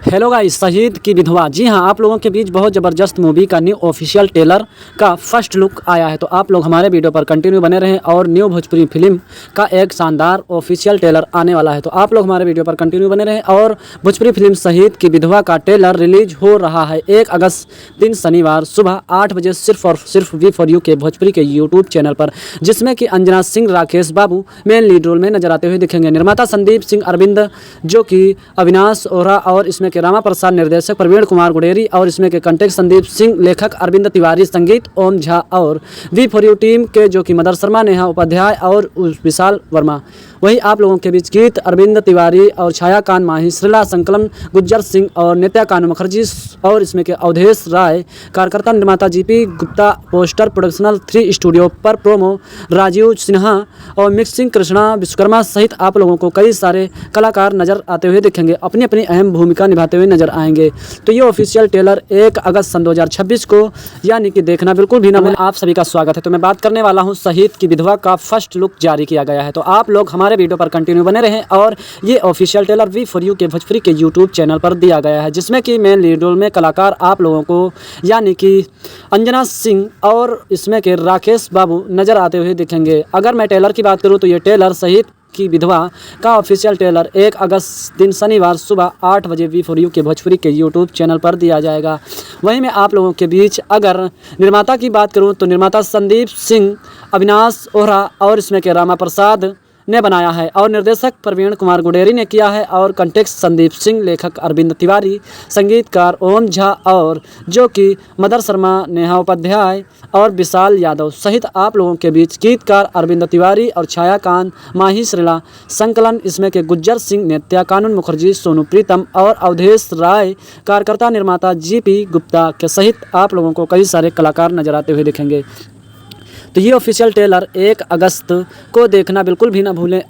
Hello guys, शहीद की विधवा। जी हाँ, आप लोगों के बीच बहुत ज़बरदस्त मूवी का न्यू ऑफिशियल ट्रेलर का फर्स्ट लुक आया है। तो आप लोग हमारे वीडियो पर कंटिन्यू बने रहें और न्यू भोजपुरी फिल्म का एक शानदार ऑफिशियल ट्रेलर आने वाला है। तो आप लोग हमारे वीडियो पर कंटिन्यू बने रहें और भोजपुरी फिल्म शहीद की विधवा का ट्रेलर रिलीज हो रहा है 1 अगस्त दिन शनिवार सुबह 8 बजे सिर्फ और सिर्फ V4U के भोजपुरी के यूट्यूब चैनल पर, जिसमें कि अंजना सिंह, राकेश बाबू मेन लीड रोल में नजर आते हुए दिखेंगे। निर्माता संदीप सिंह अरविंद, जो कि अविनाश ओरा, और इसमें के रामा प्रसाद, निर्देशक प्रवीण कुमार गुडेरी, और इसमें के कंटेक्ट संदीप सिंह, लेखक अरविंद तिवारी, संगीत ओम झा, और V4U टीम के जो कि मदर शर्मा, नेहा उपाध्याय और विशाल वर्मा। वहीं आप लोगों के बीच गीत अरविंद तिवारी और छायाकांत माही, श्रीला संकलन गुज्जर सिंह और नित्या कानू मुखर्जी, और इसमें के अवधेश राय। कार्यकर्ता निर्माता GP गुप्ता, पोस्टर प्रोडक्शनल 3 स्टूडियो पर प्रोमो राजीव सिन्हा और मिक्सिंग कृष्णा विश्वकर्मा सहित आप लोगों को कई सारे कलाकार नजर आते हुए दिखेंगे, अपनी अपनी अहम भूमिका निभाते हुए नजर आएंगे। तो ये ऑफिशियल ट्रेलर 1 अगस्त सन 2026 को यानी कि देखना बिल्कुल भी ना भूलें। आप सभी का स्वागत है। तो मैं बात करने वाला हूँ शहीद की विधवा का फर्स्ट लुक जारी किया गया है। तो आप लोग हमारे वीडियो पर कंटिन्यू बने रहें और ये ऑफिशियल ट्रेलर V4U के भोजपुरी के यूट्यूब चैनल पर दिया गया है, जिसमें कि मेन लीड रोल में कलाकार आप लोगों को यानी कि अंजना सिंह और इसमें के राकेश बाबू नजर आते हुए दिखेंगे। अगर मैं ट्रेलर की बात करूं तो ये ट्रेलर शहीद की विधवा का ऑफिशियल ट्रेलर 1 अगस्त दिन शनिवार सुबह 8 बजे V4U के भोजपुरी के यूट्यूब चैनल पर दिया जाएगा। वहीं मैं आप लोगों के बीच अगर निर्माता की बात करूं तो निर्माता संदीप सिंह, अविनाश ओरा और इसमें के रामा प्रसाद ने बनाया है, और निर्देशक प्रवीण कुमार गुडेरी ने किया है, और कंटेक्स्ट संदीप सिंह, लेखक अरविंद तिवारी, संगीतकार ओम झा, और जो कि मदर शर्मा, नेहा उपाध्याय और विशाल यादव सहित आप लोगों के बीच गीतकार अरविंद तिवारी और छायाकांत माही, श्रीला संकलन इसमें के गुज्जर सिंह, नित्या कानून मुखर्जी, सोनू प्रीतम और अवधेश राय। कार्यकर्ता निर्माता GP गुप्ता के सहित आप लोगों को कई सारे कलाकार नजर आते हुए दिखेंगे। तो ये ऑफिशियल ट्रेलर 1 अगस्त को देखना बिल्कुल भी ना भूलें।